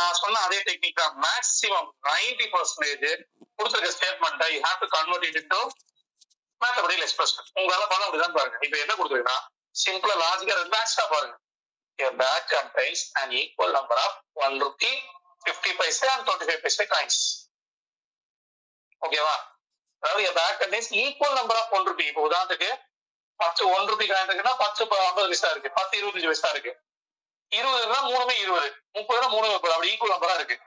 நான் சொன்ன அதே டெக்னிக் தான். மேக்ஸிமம் 90% கொடுத்துருக்க statement you have to convert it into mathematical expression. உங்களால பண்ண முடியுதான்னு பாருங்க. இப்ப என்ன கொடுத்துருக்குன்னா சிம்பிளா லாஜிக்கா ரிலாக்ஸ்டா பாருங்க. A bag contains an equal number of 1 rupee, 50 paise and 25 paise coins. ஓகேவா? அதாவது a bag contains equal number of 1 rupee. இப்போ உதாரணத்துக்கு 10 1 rupee காயின் இருக்குன்னா 10 50 பைசா இருக்கு, 10 25 பைசா இருக்கு, 20 மூணுமே 20, 30 மூணு 30, அப்படி ஈக்குவல் நம்பரா இருக்கு.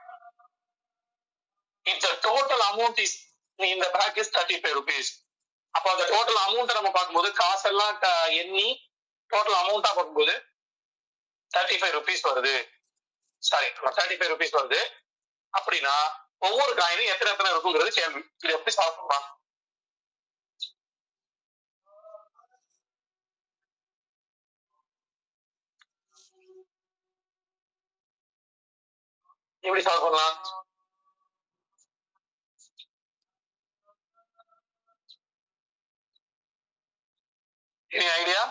If the total amount is in the bag is 35 rupees. அப்போ அந்த டோட்டல் அமௌண்ட் நம்ம பார்க்கும்போது காசெல்லாம் எண்ணி டோட்டல் அமௌண்டா பார்க்கும்போது 35 rupees வருது. சாரி 35 rupees வருது. அப்படின்னா ஒவ்வொரு காயினும் எத்தனை எத்தனை இருக்குங்கிறது கேள்வி. இது எப்படி சால்வ் பண்ணலாம்? எப்படி சால்வ் பண்ணலாம்? Any idea?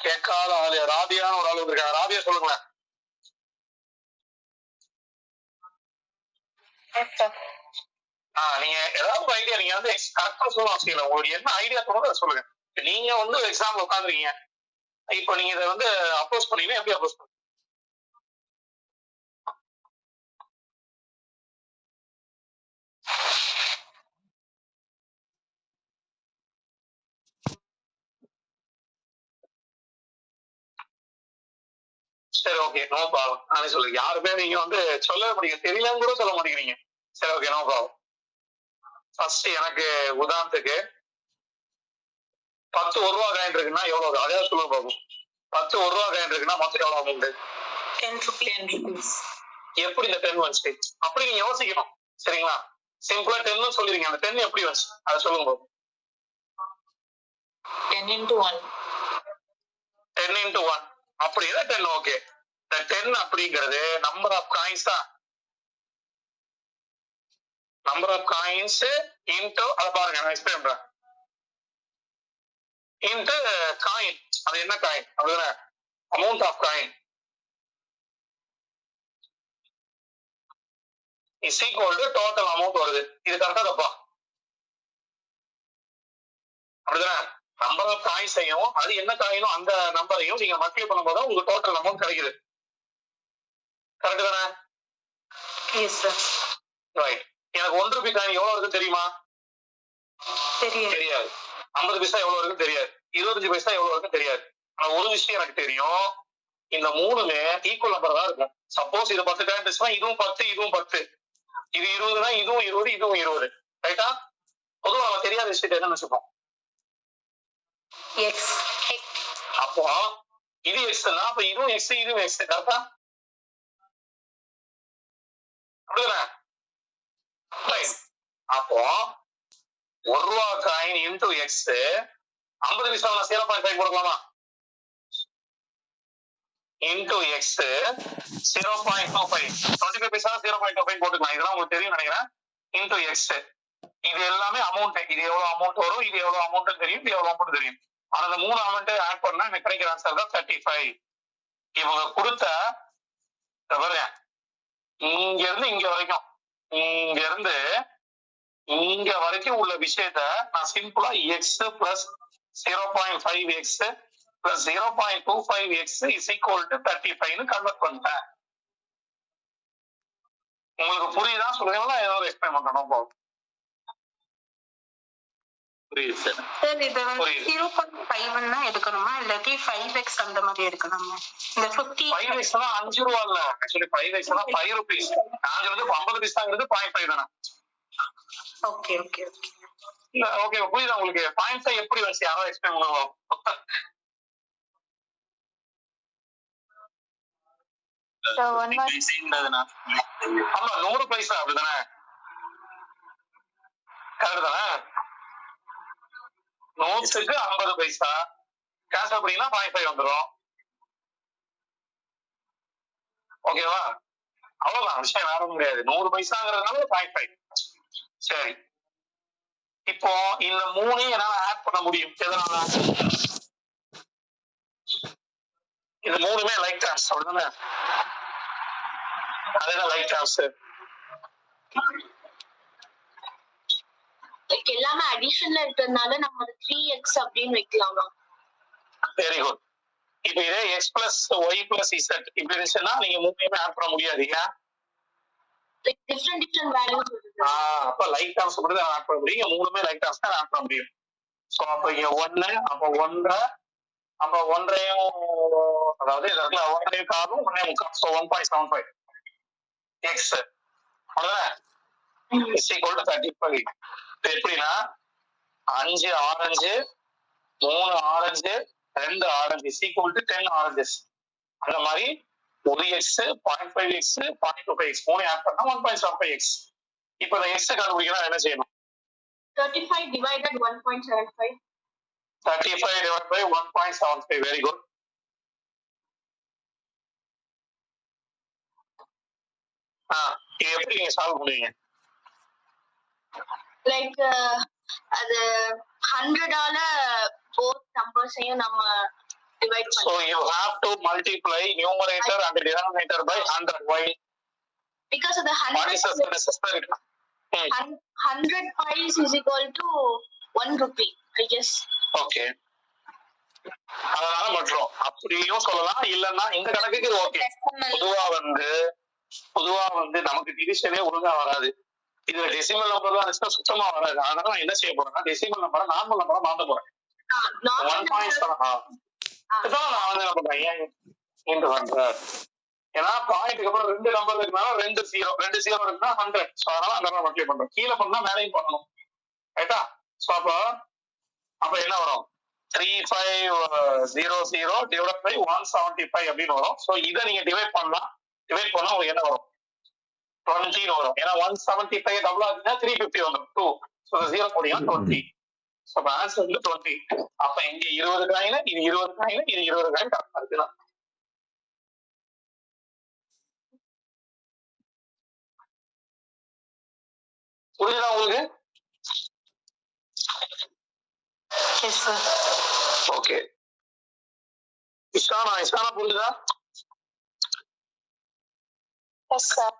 கேட்காத ஆளு ராபியான்னு ஒரு ஆள் வந்திருக்காங்க. ராபியா சொல்லுங்களேன். நீங்க ஏதாவது ஒரு ஐடியா நீங்க வந்து கரெக்டா சொல்ல வச்சுக்கல. உங்களுக்கு என்ன ஐடியா தோணுதோ அதை சொல்லுங்க. நீங்க வந்து எக்ஸாம்ல உட்காந்துருக்கீங்க. இப்போ நீங்க இதை வந்து அப்ரோச் பண்ணீங்கன்னா எப்படி அப்ரோச் பண்ணுங்க? சரி ஓகே நோ ப்ராப்ளம். நானே சொல்லுங்க. யாருமே நீங்க வந்து சொல்லவே மாட்டீங்க, தெரியலன்னு கூட சொல்ல மாட்டேங்கிறீங்க. சரி ஓகே நோ ப்ராப்ளம். ஃபர்ஸ்ட் எனக்கு உதாரணத்துக்கு 10 1 ரூபா காயின் இருக்குன்னா எவ்வளவு? அதே சொல்லுங்க பாப்போம். 10 1 ரூபா காயின் இருக்குன்னா மொத்தம் எவ்வளவு அமௌண்ட்? 10 rupees. எப்படி இந்த 10 வந்துச்சு? அப்படி நீங்க யோசிக்கணும். சரிங்களா? சிம்பிளா 10 சொல்லிருங்க. அந்த 10 எப்படி வந்துச்சு அதை சொல்லுங்க பாப்போம். 10 into 1. 10 into 1. அப்படின்னா 10 ஓகே. இந்த 10 அப்படிங்கிறது நம்பர் ஆஃப் காயின்ஸ் தான். நம்பர் ஆஃப் காயின்ஸ் இன்டு அதை பாருங்க நான் எக்ஸ்பிளைன் பண்றேன். இன்டு காயின், அது என்ன காயின் அப்படின்னா amount of coin is equal to total amount வருது. இது கரெக்டா தப்பா? அப்படிதானே? நம்பர் ஆஃப் காயின்ஸையும் அது என்ன காயினோ அந்த நம்பரையும் நீங்க மல்டிப்ளை பண்ணும்போது உங்களுக்கு டோட்டல் அமௌண்ட் கிடைக்குது. கரெக்ட் தானே? Yes sir. ரைட். எனக்கு 1 ரூபாய் காயின் எவ்வளவு இருக்கு தெரியுமா? தெரியாது. 50 பைசா எவ்வளவு இருக்கு தெரியாது. 25 பைசா எவ்வளவு இருக்கு தெரியாது. ஆனா ஒரு விஷயம் எனக்கு தெரியும், இந்த மூணுமே ஈக்குவல் நம்பர் தான் இருக்கும். சப்போஸ் இது 10 காயின் இருந்துச்சுன்னா இதுவும் 10 இதுவும் 10, இது 20னா இதுவும் 20 இதுவும் 20. ரைட்டா? பொதுவா நம்ம தெரியாத விஷயத்தை என்ன நினைச்சுப்போம்? எக்ஸ். அப்போ இது எக்ஸ்னா அப்ப இதுவும் எக்ஸ் இதுவும் எக்ஸ். கரெக்டா? அப்படிதானே? அப்போ 1 ரூபா காயின் இன்டு எக்ஸ் 50 பைசா 0.5 கொடுக்கலாமா? இன்டு எக்ஸ் 0.25 25 பைசா 0.25 போட்டுக்கலாம். இதெல்லாம் உங்களுக்கு தெரியும் நினைக்கிறேன். இன்டு எக்ஸ் இது எல்லாமே அமௌண்ட். இது எவ்வளவு அமௌண்ட் வரும், இது எவ்வளவு அமௌண்ட் தெரியும், இது எவ்வளவு அமௌண்ட் தெரியும். ஆனா அந்த 3 அமௌண்ட் ஆட் பண்ணா எனக்கு கிடைக்கிற ஆன்சர் தான் 35. இவங்க கொடுத்த இங்க இருந்து இங்க வரைக்கும், இங்க இருந்து இங்க வரைக்கும் உள்ள விஷயத்த நான் சிம்பிளா X plus 0.5 X plus 0.25 X is equal to 35 convert பண்ணிட்டேன். உங்களுக்கு புரியுதா? சொல்லுங்க. ஏதாவது எக்ஸ்பிளைன் பண்ணணும் போகும். புரியுது சார். சார் இது 0.5ன்னா எடுக்கணுமா இல்லாட்டி 5x அந்த மாதிரி எடுக்கணுமா? இந்த 5x தான் 5 ரூபாய் இல்ல. ஆக்சுவலி 5x தான் 5 rupees. நாங்க வந்து 50 பைசாங்கிறது 0.5 தானே. Okay okay okay. இல்ல ஓகே புரியுதா உங்களுக்கு? 0.5 எப்படி வந்துச்சு யாரோ எக்ஸ்பிளைன் பண்ணுவோம். ஆமா 100 பைசா அப்படிதானே? கரெக்ட் தானே? 100க்கு 50 பைசா கேன்சல் பண்ணீங்கன்னா 0.5 வந்துடும். ஓகேவா? அவ்வளவுதான் விஷயம், வேற ஒன்றும் கிடையாது. 100 பைசாங்கிறதுனால 0.5. சரி இப்போ இந்த மூணையும் என்னால ஆட் பண்ண முடியும். எதனால? இது மூணுமே லைக் டேர்ம்ஸ் அப்படிதானே? அதேதான் லைக் டேர்ம்ஸ். எல்லாமே அடிஷன்ல இருக்கிறதுனால நம்ம 3x அப்படின்னு வைக்கலாமா? Very good. இப்போ இதே x plus y plus z இப்படி இருந்துச்சுன்னா நீங்க மூணையுமே ஆட் பண்ண முடியாது. ஏன்? டிஃபரெண்ட் வேல்யூஸ் வருது. அப்ப லைக் டேர்ம்ஸ் மட்டும் தான் ஆட் பண்ண முடியும். மூணுமே லைக் டேர்ம்ஸ் தான் ஆட் பண்ண முடியும். சோ அப்ப இங்க 1 அப்ப 1 அப்ப 1ஐயும் அதாவது இந்த இடத்துல 1ஐயும் காணும் 1.5 சோ 1.75 x அவ்வளவுதான் is equal to 35. இது எப்படின்னா 5 orange 3 orange 2 orange is equal to 10 oranges. அந்த மாதிரி 1x 0.5x 0.25x மூணு ஆட் பண்ணா 1.75x. இப்போ இந்த x கண்டுபிடிக்கணும் என்ன செய்யணும்? 35 divided 1.75. 35 divided by 1.75. Very good. இது எப்படி நீங்க சால்வ் பண்ணுவீங்க? லைக் அது 100ஆல both நம்பர்ஸையும் நம்ம டிவைட் பண்ணணும். So you have to multiply numerator and denominator by 100. Why? Because of the 100 pies is equal to 1 rupee, I guess. Okay. அதனால மட்டும் அப்படியும் சொல்லலாம். இல்லன்னா இந்த கணக்குக்கு இது ஓகே. பொதுவா வந்து நமக்கு டிவிஷனே ஒழுங்கா வராது. இது டெசிமல் நம்பர் தான் இருந்துச்சுன்னா சுத்தமா வராது. அதனால நான் என்ன செய்ய போறேன்னா டெசிமல் நம்பரை நார்மல் நம்பரா மாத்த போறேன். 1.7 இதான் நான் வந்து நம்ம பையன் இன்டு 100. ஏன்னா பாயிண்ட்க்கு அப்புறம் 2 நம்பர் இருக்குனால 2 0 இருக்குன்னா 100. சோ அதனால அந்த நம்பர் மல்டிப்ளை பண்றோம். கீழ பண்ணா மேலேயும் பண்ணணும். ரைட்டா? சோ அப்ப என்ன வரும்? 3500 divided by 175 அப்படின்னு வரும். சோ இதை நீங்க டிவைட் பண்ணா உங்களுக்கு என்ன வரும்? 20 வரும். ஏன்னா 175 டபுள் ஆச்சுன்னா 350 வந்துடும். 2 சோ 0 போடியா 20. சோ ஆன்சர் வந்து 20. அப்ப இங்க 20 காயின், இது 20 காயின், இது 20 காயின் கரெக்டா இருக்குனா? புரியுதா உங்களுக்கு? Yes sir. ஓகே. இஸ்கானா புரியுதா? Yes sir.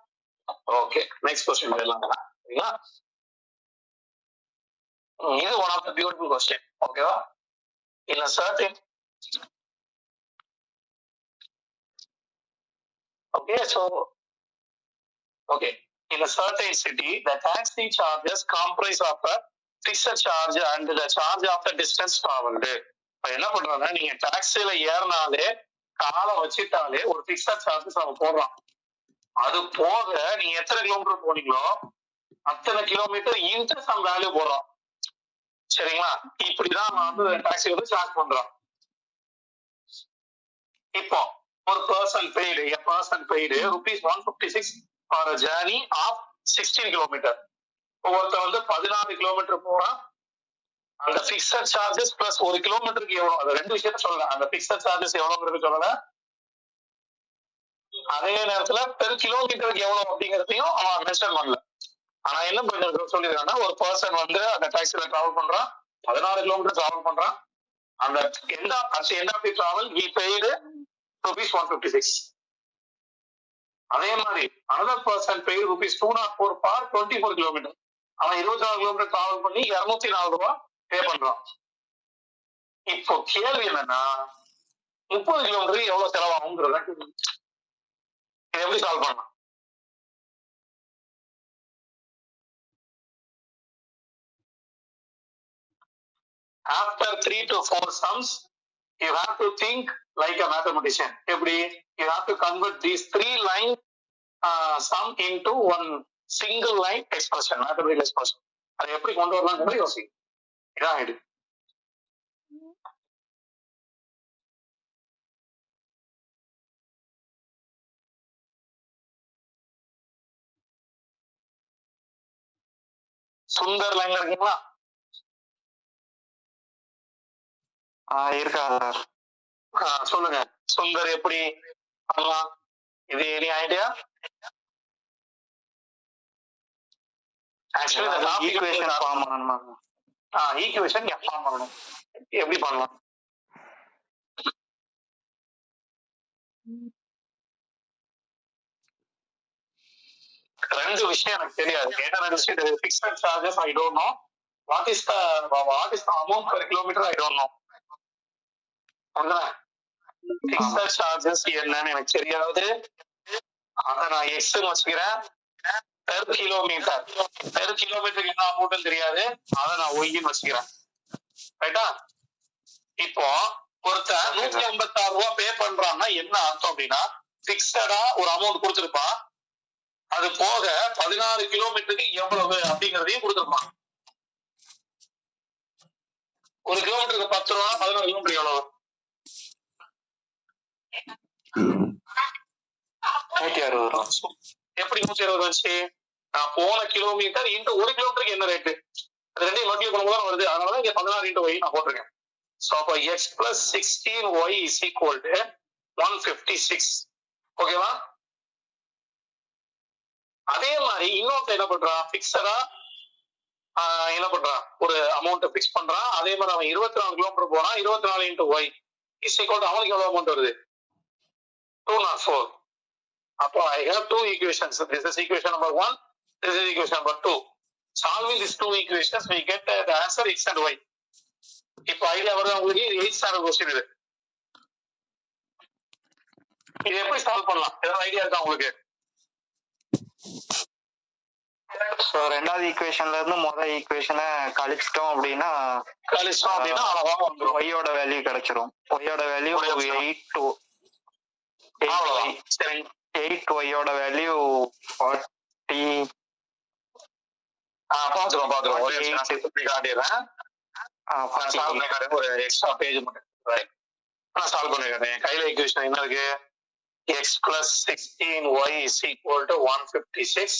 Okay, next question போயிடலாம். சரிங்களா? இது one of the beautiful question. ஓகேவா? In a certain in a certain city, the taxi charges comprise of a fixed charge and the charge of the distance traveled. இப்போ என்ன பண்றாங்கன்னா நீங்க டாக்ஸில ஏறினாலே காலை வச்சுட்டாலே ஒரு பிக்சட் சார்ஜஸ் நம்ம போடுறோம். அது போக நீங்க எத்தனை கிலோமீட்டர் போனீங்களோ அத்தனை கிலோமீட்டர் இன்ட்டு சம் வேல்யூ போடுறோம். சரிங்களா? இப்படிதான் வந்து டாக்ஸி வந்து சார்ஜ் பண்றோம். இப்போ ஒரு person paid rupees 156 for a journey of 16 kilometre. ஒருத்தர் வந்து 16 கிலோமீட்டர் போறான். அந்த பிக்சட் சார்ஜஸ் பிளஸ் ஒரு கிலோமீட்டருக்கு எவ்வளவு, அந்த ரெண்டு விஷயத்த சொல்லல. அந்த பிக்சட் சார்ஜஸ் எவ்வளவுங்கிறது சொல்லல, அதே நேரத்துல பெர் கிலோமீட்டருக்கு எவ்வளவு அப்படிங்கறதையும் அவன் மென்ஷன் பண்ணல. ஆனா என்ன பண்ண சொல்லிருக்காங்கன்னா ஒரு பர்சன் வந்து அந்த டாக்ஸில டிராவல் பண்றான், 16 கிலோமீட்டர் டிராவல் பண்றான். அந்த end of the travel he paid rupees 156. அதே மாதிரி another person paid rupees 204 for 24 kilometre. அவன் 24 கிலோமீட்டர் டிராவல் பண்ணி 204 ரூபாய் பே பண்றான். இப்போ கேள்வி என்னன்னா 30 கிலோமீட்டருக்கு எவ்வளவு செலவாகுங்கிறத எப்படி சால்வ் பண்ணலாம்? After 3 to 4 sums, you have to think like a mathematician. எப்படி? You have to convert these 3 line sum into one single line expression, mathematical expression. அதை எப்படி கொண்டு வரலாம்னு யோசிங்க. இதான் இது. சுந்தர் லைன்ல இருக்கீங்களா? இருக்காங்க. சொல்லுங்க சுந்தர் எப்படி பண்ணலாம்? இது எனி ஐடியா? ஆக்சுவலி இந்த ஈக்குவேஷன் ஃபார்ம் பண்ணனுமா? ஈக்குவேஷன் ஃபார்ம் பண்ணணும். எப்படி பண்ணலாம்? ரெண்டு விஷயம் எனக்கு தெரியாது. ஏன்னா ரெண்டு விஷயம் தெரியாது. Fixed charges I don't know. What is the amount per kilometre I don't know. Fixed charges என்னன்னு எனக்கு தெரியாது. அத நான் எக்ஸ் வச்சுக்கிறேன். பெர் கிலோமீட்டருக்கு என்ன அமௌண்ட் தெரியாது. அதை நான் ஒய்ன்னு வச்சுக்கிறேன். ரைட்டா? இப்போ ஒருத்தர் 156 ரூபாய் பே பண்றான்னா என்ன அர்த்தம் அப்படின்னா, பிக்ஸடா ஒரு அமௌண்ட் கொடுத்துருப்பான். அது போக 16 கிலோமீட்டருக்கு எவ்வளவு அப்படிங்கறதையும் கொடுத்துருப்பான். ஒரு கிலோமீட்டருக்கு 10 ரூபா, 16 கிலோமீட்டர் எவ்வளவு? 160 ரூபா. எப்படி 160 வந்துச்சு? நான் போன கிலோமீட்டர் இன்ட்டு ஒரு கிலோமீட்டருக்கு என்ன ரேட்டு, அது ரெண்டையும் மல்டிப்ளை பண்ணும்போது வருது. அதனால இங்க 16 இன்ட்டு ஒய் நான் போட்டிருக்கேன். So அப்ப x plus 16y is equal to 156. ஓகேவா? அதே மாதிரி இன்னொருத்த என்ன பண்றான், பிக்ஸடா என்ன பண்றான், ஒரு அமௌண்ட் பிக்ஸ் பண்றான். அதே மாதிரி அவன் 24 கிலோமீட்டர் போறான். 24 into Y is equal to அவனுக்கு எவ்வளவு அமௌண்ட் வருது? 204. அப்போ I have two equations. This is equation number 1. This is equation number 2. Solving these two equations, we get the answer x and y. இப்போ ஐடியா வருது உங்களுக்கு. இது 8th standard question. இது எப்படி சால்வ் பண்ணலாம்? ஏதாவது ஐடியா இருக்கா உங்களுக்கு? ரெண்டாவது ஈக்குவேஷன்ல இருந்து முதல் ஈக்குவேஷனை கழிச்சிட்டோம் அப்படின்னா அழகா வந்துடும். ஒய்யோட வேல்யூ கிடைச்சிரும். ஒய்யோட வேல்யூ 8 ஒய்யோட வேல்யூ 40. பாத்துருவோம். ஒரு எக்ஸ்ட்ரா பேஜ் மட்டும் நான் சால்வ் பண்ணிக்கிறேன். கையில ஈக்குவேஷன் என்ன இருக்கு? x plus 16y is equal to 156.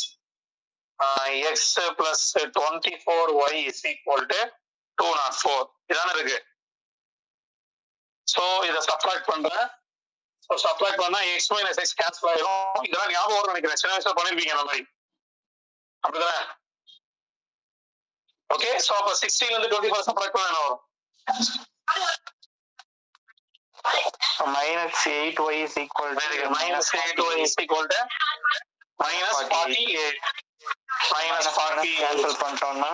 x plus 24y is equal to 204. இதான இருக்கு. சோ இத சப்ட்ராக்ட் பண்றேன். சோ சப்ட்ராக்ட் பண்ணா x minus x கேன்சல் ஆயிடும். இதெல்லாம் ஞாபகம் வரும் நினைக்கிறேன். சின்ன வயசுல பண்ணிருப்பீங்க அந்த மாதிரி. அப்படிதானே? ஓகே. சோ அப்ப 16 இருந்து 24 சப்ட்ராக்ட் பண்ணா என்ன வரும்? minus 8y is equal to minus 8y is equal to minus 48. minus 48 cancel பண்ணிட்டோம்னா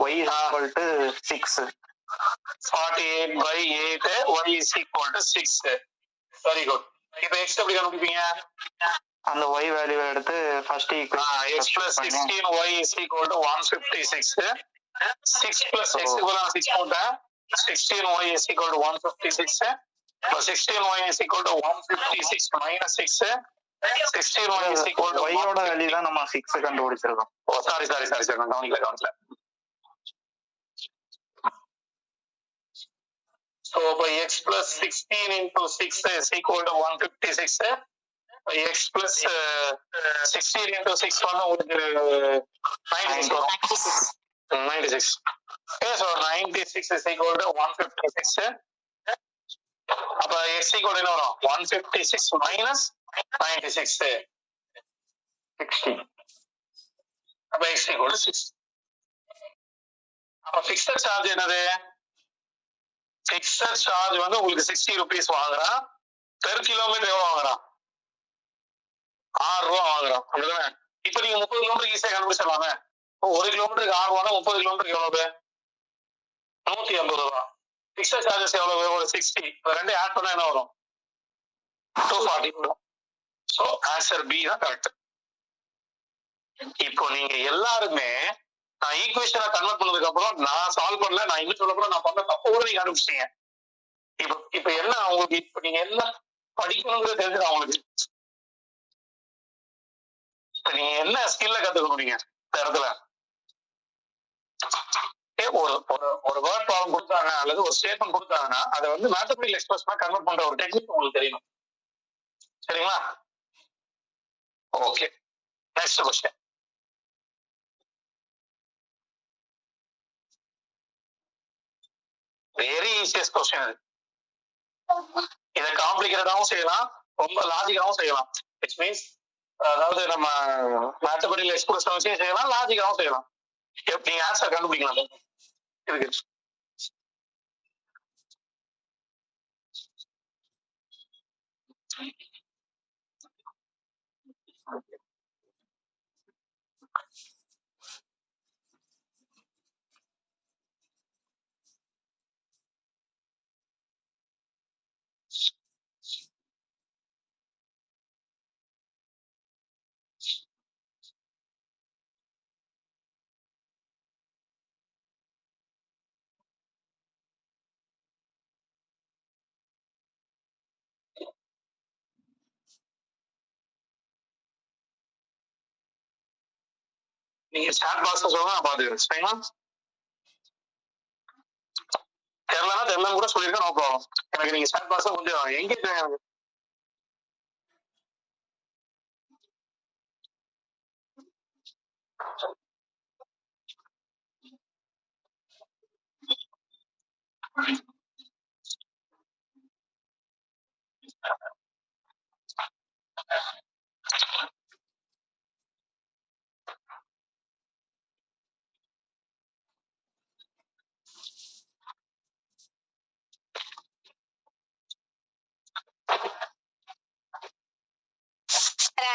y is equal to 6. 48 by 8 y is equal to 6. Very good. இப்போ x எப்படி கண்டுபிடிப்பீங்க? அந்த y வேல்யூ எடுத்து first equation x plus 16y is equal to 156. 6 plus x equal to 6 போட்டா 16y is equal to 156. So 16y is equal to 156 minus 6. 16y is equal to y ஓட value தான் நம்ம 6 கண்டுபிடிச்சிருக்கோம். ஓ sorry நான் கவனிக்கல. So by x plus 16 into 6 is equal to 156. X plus 16 into 6 வந்து உங்களுக்கு 96 வரும். 96. Okay, so 96 is equal to 156. அப்ப x equal to என்ன வரும்? 156 minus 96. 60. அப்ப x equal to 6. அப்ப fixed charge என்னது? fixed charge வந்து உங்களுக்கு 60 rupees வாங்குறான். பெர் கிலோமீட்டர் எவ்வளவு வாங்குறான்? 6 ரூபா வாங்குறான். அப்படிதானே? இப்ப நீங்க 30 கிலோமீட்டர் ஈஸியா கண்டுபிடிச்சிடலாமே. 1 கிலோமீட்டருக்கு 6 ரூபா, 30 கிலோமீட்டருக்கு எவ்வளவு? 180 ரூபா. பிக்சர் சார்ஜஸ் எவ்வளவு? ஒரு 60. ரெண்டு ஆட் பண்ணா என்ன வரும்? 240 வரும். சோ ஆன்சர் பி தான் கரெக்ட். இப்போ நீங்க எல்லாருமே நான் ஈக்குவேஷனை கன்வெர்ட் பண்ணதுக்கு அப்புறம் நான் சால்வ் பண்ணல, நான் இன்னும் சொல்ல போறேன், நான் பண்ண தப்பு கூட நீங்க கண்டுபிடிச்சீங்க. இப்ப என்ன உங்களுக்கு, இப்ப நீங்க எல்லாம் படிக்கணுங்கிறது தெரிஞ்சது அவங்களுக்கு. இப்ப நீங்க என்ன ஸ்கில்ல கத்துக்கணும் நீங்க இந்த இடத்துல? ஒரு வேர்ட் ப்ராப்ளம் கொடுத்தாங்க அல்லது ஒரு ஸ்டேட்மெண்ட் கொடுத்தாங்கன்னா அதை வந்து மேத்தமெட்டிக்கல் எக்ஸ்பிரஷனா கன்வெர்ட் பண்ற ஒரு டெக்னிக் உங்களுக்கு தெரியணும். சரிங்களா? Okay, next question. Very easiest question இது. இத காம்ப்ளிகேட்டடாவும் செய்யலாம், ரொம்ப லாஜிக்காவும் செய்யலாம். which means அதாவது நம்ம மேத்தமெட்டிக்கல் எக்ஸ்பிரஷன் வச்சு செய்யலாம், லாஜிக்காவும் செய்யலாம். நீங்க ஆன்சர் கண்டுபிடிக்கலாம். இருக்கு. நீங்க சாட் பாக்ஸ் சொல்லுங்க, நான் பாத்துக்கிறேன். சரிங்களா? தெரியலன்னா கூட சொல்லிருக்கேன், நோ ப்ராப்ளம். எனக்கு நீங்க சாட் பாக்ஸ் கொஞ்சம் எங்கேஜ் எனக்கு.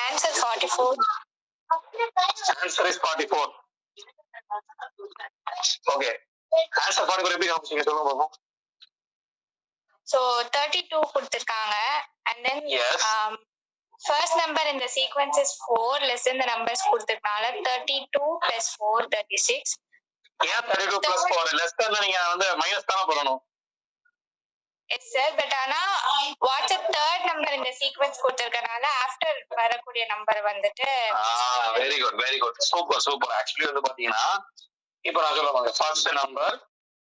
Answer 44. Answer is 44. Okay. Answer 44 எப்படி காமிச்சீங்க சொல்லுங்க பாப்போம். So 32 கொடுத்திருக்காங்க and then Yes. First number in the sequence is 4 less than the numbers கொடுத்திருக்காங்க 32 plus 4 36. ஏன் 32 plus 4 less than நீங்க வந்து மைனஸ் தான பண்ணணும். Yes sir, but ஆனா what's the third number in the sequence கொடுத்திருக்கனால after வரக்கூடிய நம்பர் வந்துட்டு very good very good super super. Actually வந்து பாத்தீங்கன்னா இப்போ நான் சொல்லுவாங்க ஃபர்ஸ்ட் நம்பர்,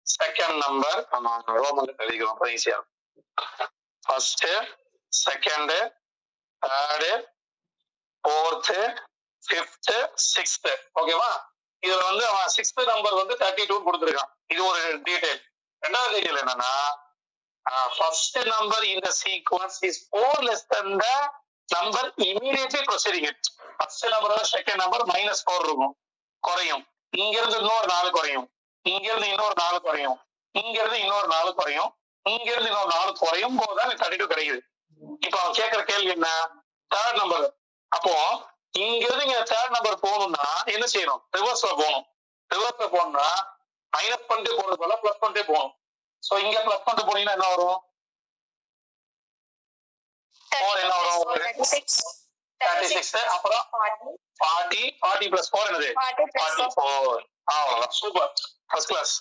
செகண்ட் நம்பர், ரோமன்ல எழுதிக்கிறோம் அப்ப ஈஸியா. First, second, third, fourth, fifth, sixth. ஓகேவா? இதுல வந்து அவன் சிக்ஸ்த் நம்பர் வந்து 32 கொடுத்துருக்கான். இது ஒரு டீடைல். ரெண்டாவது டீடைல் என்னன்னா first number in the sequence is 4 less than the number immediately preceding it. First number second number -4 இருக்கும், குறையும். இங்க இருந்து இன்னொரு 4 குறையும், இங்க இருந்து இன்னொரு 4 குறையும், இங்க இருந்து இன்னொரு 4 குறையும், இங்க இருந்து இன்னொரு 4 குறையும் போதுதான் 32 கிடைக்குது. இப்ப அவன் கேட்கிற கேள்வி என்ன? Third number. அப்போ இங்க இருந்து இங்க தேர்ட் நம்பர் போகணும்னா என்ன செய்யணும்? ரிவர்ஸ்ல போகணும். ரிவர்ஸ்ல போகணும்னா மைனஸ் பண்ணிட்டு போறது போல பிளஸ் பண்ணிட்டே போகணும். சோ இங்க பிளஸ் பண்ணிட்டு போனீங்கன்னா என்ன வரும்? 4 என்ன வரும்? 36. அப்புறம் 40 plus 4 என்னது? 44. அவ்வளவுதான். Super, first class.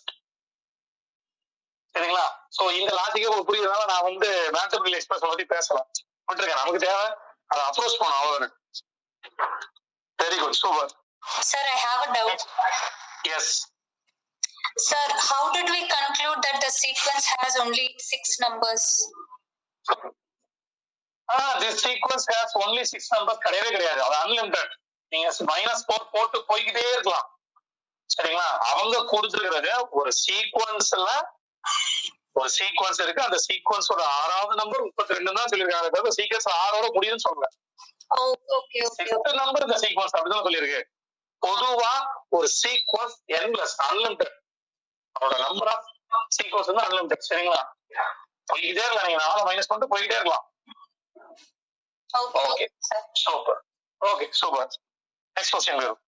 சரிங்களா? சோ இந்த லாஜிக்கே உங்களுக்கு புரியுறதுனால நான் வந்து மேத்தமெட்டிக்கல் எக்ஸ்பிரஷன் பத்தி பேசலாம் விட்டுருக்கேன். நமக்கு தேவை அதை அப்ரோச் பண்ணணும், அவ்வளவுதான். Very good, super. Sir, I have a doubt. Yes. Sir, how did we conclude that the sequence has only 6 numbers? This sequence has only 6 numbers. கிடையவே கிடையாது, அது அன்லிமிட்டட். நீங்க -4 போட்டு போய்கிட்டே இருக்கலாம். சரிங்களா? அவங்க கொடுத்துருக்கிறது ஒரு சீக்வன்ஸ்ல ஒரு சீக்வன்ஸ் இருக்கு. அந்த சீக்வன்ஸோட 6வது நம்பர் 32 தான் சொல்லியிருக்காங்க. சீக்வன்ஸ் 6ஓட முடியும்னு சொல்லல. நம்பர் இந்த சீக்வன்ஸ் அப்படிதான் சொல்லியிருக்கு. பொதுவா ஒரு சீக்வன்ஸ் எண்ட்லெஸ், அன்லிமிட்டட். அவரோட நம்பர் ஆஃப் சீக்வன்ஸ் வந்து அன்லிமிட்டட். சரிங்களா? போய்கிட்டே இருக்கலாம், நீங்க 4 மைனஸ் பண்ணிட்டு போய்கிட்டே இருக்கலாம். Okay super. Okay super. Next question வேணும்.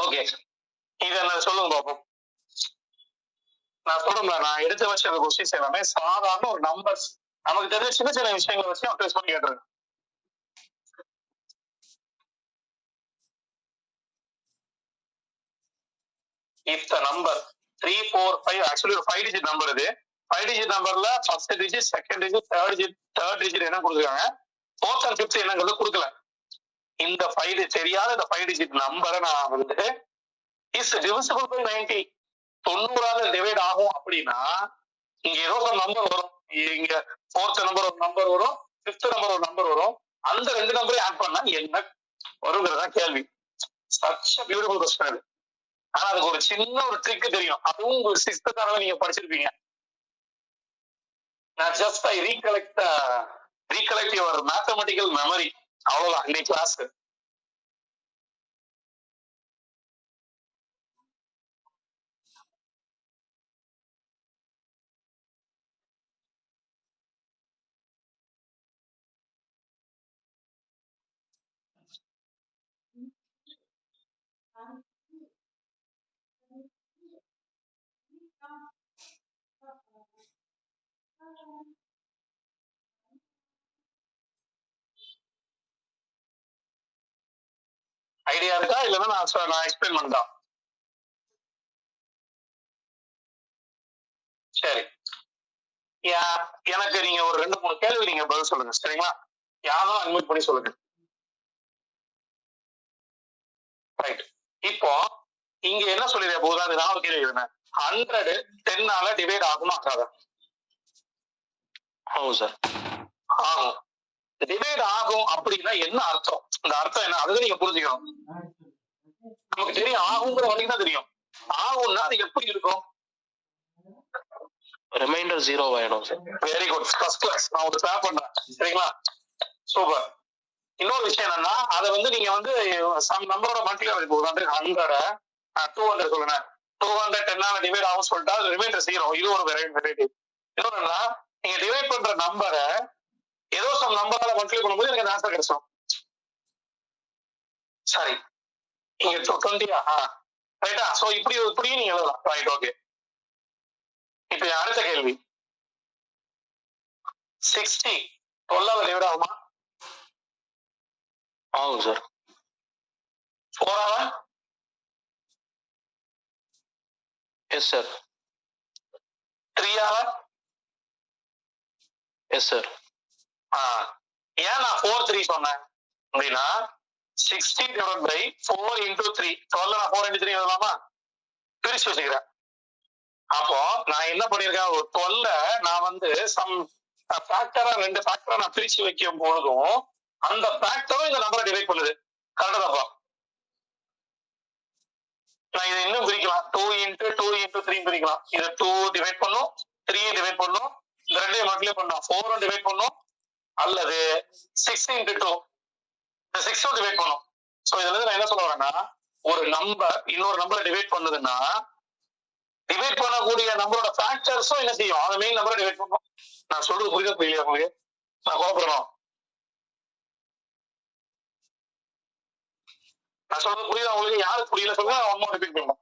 ஓகே, இது என்ன சொல்லுங்க பாப்போம். நான் சொல்றேன்ல, நான் எடுத்து வச்ச கொஸ்டின்ஸ் எல்லாமே சாதாரண ஒரு நம்பர்ஸ், நமக்கு தெரிஞ்ச சின்ன சின்ன விஷயங்களை வச்சு நான் டெஸ்ட் பண்ணி கேட்டுருக்கேன். If the number 3, 4, 5 actually ஒரு 5 digit நம்பர், இது 5 digit நம்பர்ல first digit, second digit, third digit என்ன கொடுத்துருக்காங்க, ஃபோர்த் அண்ட் ஃபிஃப்த் என்னங்கிறது கொடுக்கல. இந்த 5 தெரியாத இந்த 5 டிஜிட் நம்பரை நான் வந்து இஸ் டிவிசிபிள் பை 90, 90ஆல டிவைட் ஆகும் அப்படின்னா இங்க ஏதோ ஒரு நம்பர் வரும். இங்க ஃபோர்த் நம்பர் ஒரு நம்பர் வரும், ஃபிஃப்த் நம்பர் ஒரு நம்பர் வரும். அந்த 2 நம்பரையும் ஆட் பண்ணா என்ன வருங்கிறதா கேள்வி. சச் பியூட்டிஃபுல் கொஸ்டின் அது. ஆனா அதுக்கு ஒரு சின்ன ஒரு ட்ரிக் தெரியும், அதுவும் ஒரு 6th தடவை நீங்க படிச்சிருப்பீங்க. நான் just I recollect your mathematical memory, அவ்வளவுதான் இன்னைக்கு கிளாஸ். ஐடியா இருக்கா? இல்லைன்னா நான் எக்ஸ்பிளைன் பண்ணா? சரி, எனக்கு நீங்க ஒரு 2-3 கேள்வி நீங்க பதில் சொல்லுங்க, சரிங்களா? யாரும் அட்மிட் பண்ணி சொல்லுங்க. ரைட். இப்போ இங்க என்ன சொல்லிடுறேன் போதா, நான் ஒரு கேள்வி எழுதுனேன். 100 10ஆல டிவைட் ஆகுமா ஆகாதா? ஆகும் சார், ஆகும். டிவைட் ஆகும் அப்படின்னா என்ன அர்த்தம்? இந்த அர்த்தம் என்ன, அதுதான் நீங்க புரிஞ்சுக்கணும். நமக்கு தெரியும் ஆகுங்கிற வரைக்கும் தான் தெரியும். ஆகும்னா அது எப்படி இருக்கும்? ரிமைண்டர் 0 ஆயிடும் sir. Very good, first class. நான் ஒரு ஸ்டாப் பண்றேன், சரிங்களா? சூப்பர். இன்னொரு விஷயம் என்னன்னா, அதை வந்து நீங்க வந்து சம் நம்பரோட மல்டிபிள் இப்போ 100 200 சொல்லுங்க. 200 10ஆல டிவைட் ஆகும் சொல்லிட்டா ரிமைண்டர் 0. இது ஒரு வெரைட்டி. இன்னொன்னு என்னன்னா, நீங்க டிவைட் பண்ற நம்பரை ஏதோ சம் நம்பரால மல்டிபிள் பண்ணும்போது எனக்கு ஆன்சர் கிடைச்சோம். சரி, நீங்க 20 ரைட்டா? சோ இப்படியும் நீங்க எழுதலாம். Right, okay. இப்ப அடுத்த கேள்வி, 60 12ஆல டிவைட் ஆகுமா? ஆகும் சார். 4ஆல? Yes sir. 3ஆல? Yes sir. ஏன் நான் 4 3 சொன்னேன் அப்படின்னா, 60 divided by 4 into 3. 12 நான் 4 into 3 எழுதலாமா? பிரிச்சு வச்சுக்கிறேன். அப்போ நான் என்ன பண்ணிருக்கேன், ஒரு 12 நான் வந்து சம் ஃபேக்டரா 2 ஃபேக்டரா நான் பிரிச்சு வைக்கும் பொழுதும் அந்த ஃபேக்டரும் இந்த நம்பரை டிவைட் பண்ணுது. கரெக்டா தப்பா? நான் இதை இன்னும் பிரிக்கலாம். 2 into 2 into 3 பிரிக்கலாம். இதை 2 டிவைட் பண்ணும், 3 டிவைட் பண்ணும், இந்த 2 மல்டிப்ளை பண்ணும், 4 டிவைட் பண்ணும், அல்லது 6 into 2 இந்த 6 டிவைட் பண்ணும். சோ இதுல இருந்து நான் என்ன சொல்ல வரேன்னா, ஒரு நம்பர் இன்னொரு நம்பரை டிவைட் பண்ணுதுன்னா, டிவைட் பண்ணக்கூடிய நம்பரோட ஃபேக்டர்ஸும் என்ன செய்யும், அந்த மெயின் நம்பரை டிவைட் பண்ணும். நான் சொல்றது புரியுதா புரியல உங்களுக்கு? நான் குழப்பறேன். நான் சொல்றது புரியுதா உங்களுக்கு? யாருக்கு புரியல சொல்லுங்க, அம்மா ரிப்பீட் பண்ணுவோம்.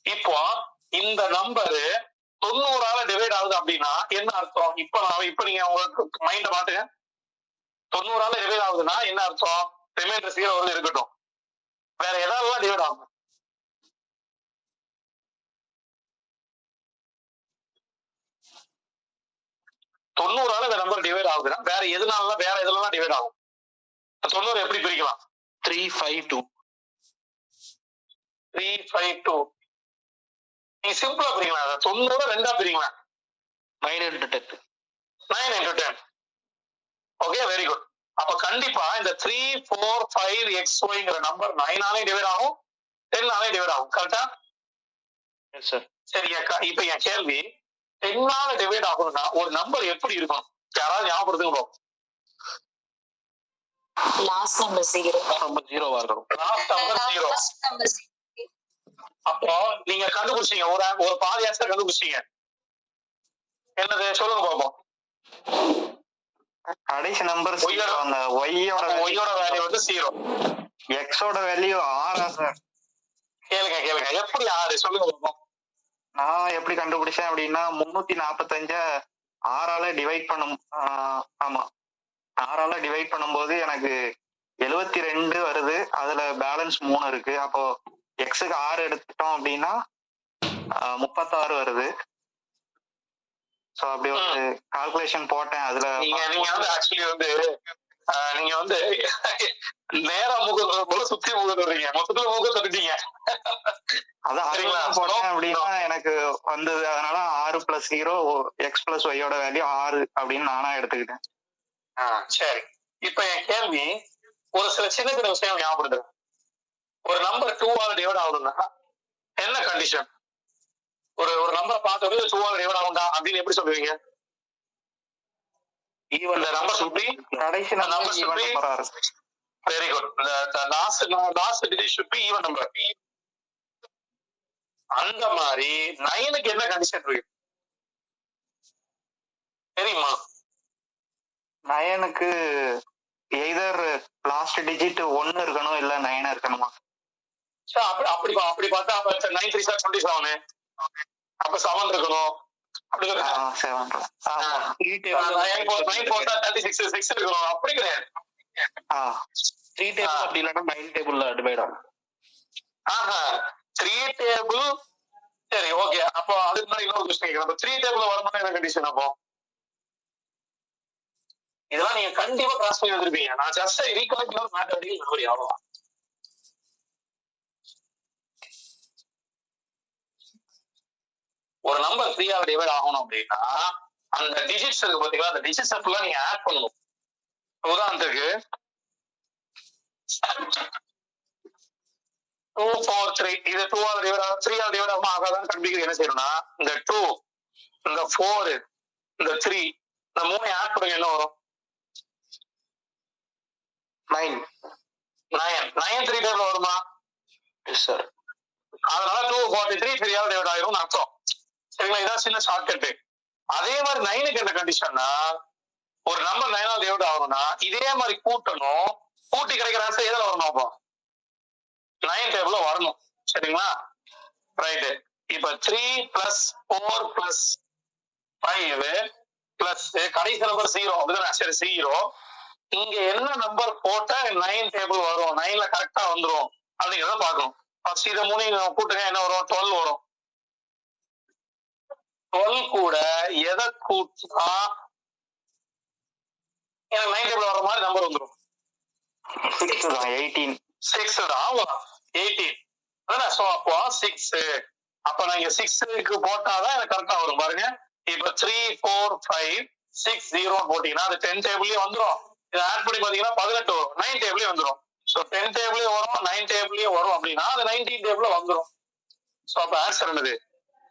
இப்போ இந்த நம்பரு 90ஆல டிவைட் ஆகுது அப்படின்னா என்ன அர்த்தம்? இப்ப நீங்க உங்களுக்கு மைண்ட மாட்டுங்க. 90ஆல டிவைட் ஆகுதுன்னா என்ன அர்த்தம்? ரிமைண்டர் 0 வந்து இருக்கட்டும், வேற ஏதாவது டிவைட் ஆகும். தொண்ணூறால இந்த நம்பர் டிவைட் ஆகுதுன்னா வேற எதுலாம் டிவைட் ஆகும்? 90 எப்படி பிரிக்கலாம்? 352. 352 நீங்க சிம்பிளா பிரிக்கலாம். 90 2ஆ பிரிக்கலாம். 9 into 10. 9 into 10. Okay, very good. அப்ப கண்டிப்பா இந்த 3 4 5 xyங்கிற நம்பர் 9ஆலே டிவைட் ஆகும், 10ஆலே டிவைட் ஆகும். கரெக்டா? Yes sir. சரி, இப்ப என் கேள்வி, 10ஆல டிவைட் ஆகும்னா ஒரு நம்பர் எப்படி இருக்கும்? யாராவது ஞாபகப்படுத்துங்க. Last number 0. நம்பர் 0வா இருக்கும். Last number 0. அப்போ நீங்க கண்டுபிடிச்சீங்க, ஒரு பாதி ஆன்சர் கண்டுபிடிச்சீங்க. என்னது சொல்லுங்க பாப்போம். கடைசி நம்பர் அந்த ஒய்யோட வேல்யூ வந்து 0, எக்ஸோட வேல்யூ 6 சார். கேளுங்க எப்படி 6 சொல்லுங்க பாப்போம். நான் எப்படி கண்டுபிடிச்சேன் அப்படின்னா, 345 6ஆல டிவைட் பண்ணும். ஆமா, 6ஆல டிவைட் பண்ணும்போது எனக்கு 72 வருது. அதுல பேலன்ஸ் 3 இருக்கு. அப்போ எக்ஸுக்கு 6 எடுத்துட்டோம் அப்படின்னா 36 வருது. சோ அப்படி ஒரு கால்குலேஷன் போட்டேன். அதுல நீங்க வந்து ஆக்சுவலி வந்து நீங்க வந்து நேரம் முக சுத்தி முகத்துறீங்க, மொத்தத்துல முக தட்டுட்டீங்க. அதான் போட்டேன் அப்படின்னா எனக்கு வந்தது. அதனால 6 + 0 எக்ஸ் + ஒய்யோட வேல்யூ 6 அப்படின்னு நானா எடுத்துக்கிட்டேன். சரி, இப்ப என் கேள்வி ஒரு சில சின்ன விஷயம் ஞாபகப்படுத்துறேன். ஒரு நம்பர் 2ஆல டிவைட் ஆகுதுன்னா என்ன கண்டிஷன்? ஒரு நம்பரை பார்த்தோம் 2 ஆல் டிவைட் ஆகும்டா அப்படின்னு எப்படி சொல்லுவீங்க? Even the number should be கடைசி the number number should even be நம்பரா இருக்கும். very good. The last digit should be even number. அந்த மாதிரி 9க்கு என்ன கண்டிஷன் இருக்கு தெரியுமா? 9க்கு எய்தர் லாஸ்ட் டிஜிட் 1 இருக்கணும் இல்ல 9 இருக்கணுமா? அப்படி பார்த்தா அப்ப 9 3 27 அப்ப 7 இருக்கணும். அப்படி இருக்கா? 7 9 4 36 6 இருக்கணும். அப்படி கிடையாது. 3 டேபிள் அப்படி இல்லைன்னா 9 டேபிள்ல டிவைட் ஆகும். 3 டேபிள் சரி ஓகே. அப்போ அதுக்கு முன்னாடி இன்னொரு கொஸ்டின் கேட்கிறேன். 3 டேபிள் வரணும்னா என்ன கண்டிஷன்? அப்போ இதெல்லாம் நீங்க கண்டிப்பா கிராஸ் பண்ணி வந்திருப்பீங்க. நான் ஜஸ்ட் ரீகலெக்ட் மேத்தமெட்டிக்கல் மெமரி அவ்வளவுதான். ஒரு நம்பர் 3 ஆல் டிவைட் ஆகணும் அப்படின்னா அந்த டிஜிட்ஸ் இருக்கு பாத்தீங்களா, அந்த டிஜிட்ஸ் ஃபுல்லா நீங்க ஆட் பண்ணணும். உதாரணத்துக்கு 2 4 3 இது 2 ஆல் டிவைட் ஆகும். 3 ஆல் டிவைட் ஆகுமா ஆகாதான் கண்டுபிடிக்கிறது என்ன செய்யணும்னா இந்த 2 இந்த 4 இந்த 3 இந்த 3 ஆட் பண்ணுங்க என்ன வரும்? 9 9 3 டேபிள் வருமா? Yes sir. அதனால 243 3 ஆல் டிவைட் ஆகிரும் அர்த்தம். சரிங்களா? இதான் சின்ன ஷார்ட்கட். அதே மாதிரி 9க்கு என்ன கண்டிஷன்னா ஒரு நம்பர் 9 ஆல் டிவைட் ஆகணும்னா இதே மாதிரி கூட்டணும். கூட்டி கிடைக்கிற ஆன்சர் எதுல வரணும்? அப்போ 9 டேபிள்ல வரணும். சரிங்களா? ரைட். இப்ப 3 பிளஸ் 4 பிளஸ் 5 பிளஸ் கடைசி நம்பர் 0 அப்படிதான். சரி 0 இங்க என்ன நம்பர் போட்டா 9 டேபிள் வரும், 9ல கரெக்டா வந்துரும் அப்படிங்கிறத பார்க்கணும். ஃபர்ஸ்ட் இதை 3 கூட்டுங்க என்ன வரும்? 12 வரும். 12 கூட எதை கூட்டினா எனக்கு 9 டேபிள் வர மாதிரி நம்பர் வந்துடும்? 6 தான் 18. 6 தான். ஆமா 18. சோ அப்போ 6 அப்ப நான் இங்க 6க்கு போட்டாதான் எனக்கு கரெக்டா வரும் பாருங்க. இப்ப 3 4 5 6 0 போட்டீங்கன்னா அது 10 டேபிள்லயே வந்துடும். இதை ஆட் பண்ணி பாத்தீங்கன்னா 18 வரும். 9 டேபிளே வந்துடும். சோ 10 டேபிளே வரும், 9 டேபிளே வரும் அப்படின்னா அது 19 டேபிள்ல வந்துடும். சோ அப்ப ஆன்சர் என்னது?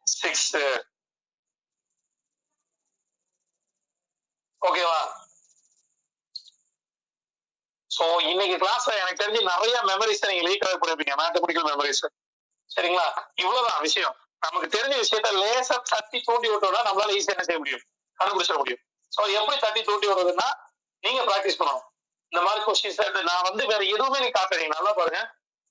6. ஓகேவா? சோ இன்னைக்கு கிளாஸ்ல எனக்கு தெரிஞ்சு நிறைய மெமரிஸ் நீங்க ரீகலெக்ட் பண்ணிருப்பீங்க, மேத்தமெட்டிக்கல் மெமரிஸ். சரிங்களா? இவ்வளவுதான் விஷயம். நமக்கு தெரிஞ்ச விஷயத்த லேசா தட்டி தூண்டி விட்டோம்னா நம்மளால ஈஸியா என்ன செய்ய முடியும்? கண்டுபிடிச்சிட முடியும். சோ எப்படி தட்டி தூண்டி விடுறதுன்னா நீங்க பிராக்டிஸ் பண்ணணும். இந்த மாதிரி கொஸ்டின்ஸ் நான் வேற எதுவுமே நீங்க காட்டுறீங்க. நல்லா பாருங்க.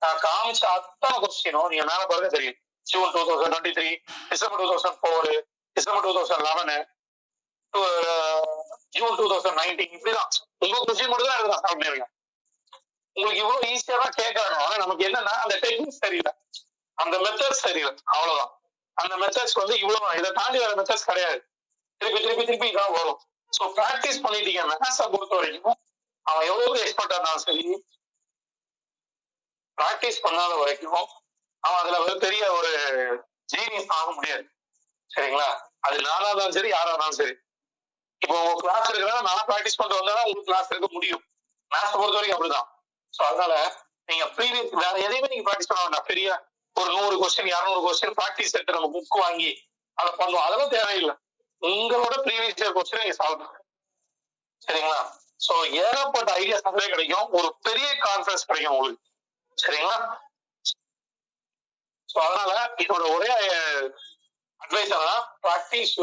நான் காமிச்ச அத்தனை கொஸ்டினும் நீங்க மேல பாருங்க தெரியும். ஜூன் 2023, டிசம்பர் 2004, டிசம்பர் 2011, ஜூன் 2019 இப்படிதான். உங்க கொஸ்டின் மட்டும் தான் நான் சால்வ் பண்ணிருக்கேன். உங்களுக்கு இவ்வளவு ஈஸியா தான் கேட்கறாங்க. ஆனா நமக்கு என்னன்னா அந்த டெக்னிக்ஸ் தெரியல, அந்த மெத்தட்ஸ் தெரியல, அவ்வளவுதான். அந்த மெத்தட்ஸ் இவ்வளவுதான். இதை தாண்டி வேற மெத்தட்ஸ் கிடையாது. திருப்பி திருப்பி திருப்பி இதான் வரும். ஸோ ப்ராக்டிஸ் பண்ணிட்டீங்க. மேத்ஸை பொறுத்த வரைக்கும் அவன் எவ்வளவு எக்ஸ்பர்ட்டா இருந்தாலும் சரி, ப்ராக்டிஸ் பண்ணாத வரைக்கும் அவன் அதுல பெரிய ஒரு ஜீனியஸ் ஆக முடியாது. சரிங்களா? அது நானா இருந்தாலும் சரி, யாரா இருந்தாலும் சரி. இப்போ உங்க கிளாஸ் இருக்கிறதா நான் ப்ராக்டிஸ் பண்ணிட்டு வந்தா உங்களுக்கு கிளாஸ் இருக்க முடியும். மேத்ஸை பொறுத்த வரைக்கும் அப்படிதான். ஸோ அதனால நீங்க ப்ரீவியஸ் வேற எதையுமே நீங்க ப்ராக்டிஸ் பண்ண வேண்டாம். பெரிய ஒரு 100 கொஸ்டின் 200 கொஸ்டின் ப்ராக்டிஸ் எடுத்து நம்ம புக் வாங்கி அதை பண்ணுவோம், அதெல்லாம் தேவையில்லை. உங்களோட ப்ரீவியஸ் இயர் கொஸ்டின் நீங்க சால்வ் பண்ணுங்க. சரிங்களா? சோ ஏகப்பட்ட ஐடியாஸ் நிறைய கிடைக்கும். ஒரு பெரிய கான்ஃபரன்ஸ் கிடைக்கும் உங்களுக்கு. சரிங்களா? சோ அதனால இதோட ஒரே அட்வைஸ் என்னன்னா practice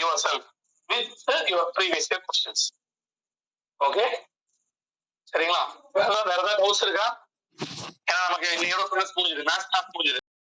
your self with your previous year questions. Okay? சரிங்களா? வேற ஏதாவது டவுட்ஸ் இருக்கா? ஏன்னா நமக்கு இன்னையோட கிளாஸ் முடிஞ்சது, மேத்ஸ் கிளாஸ் முடிஞ்சது.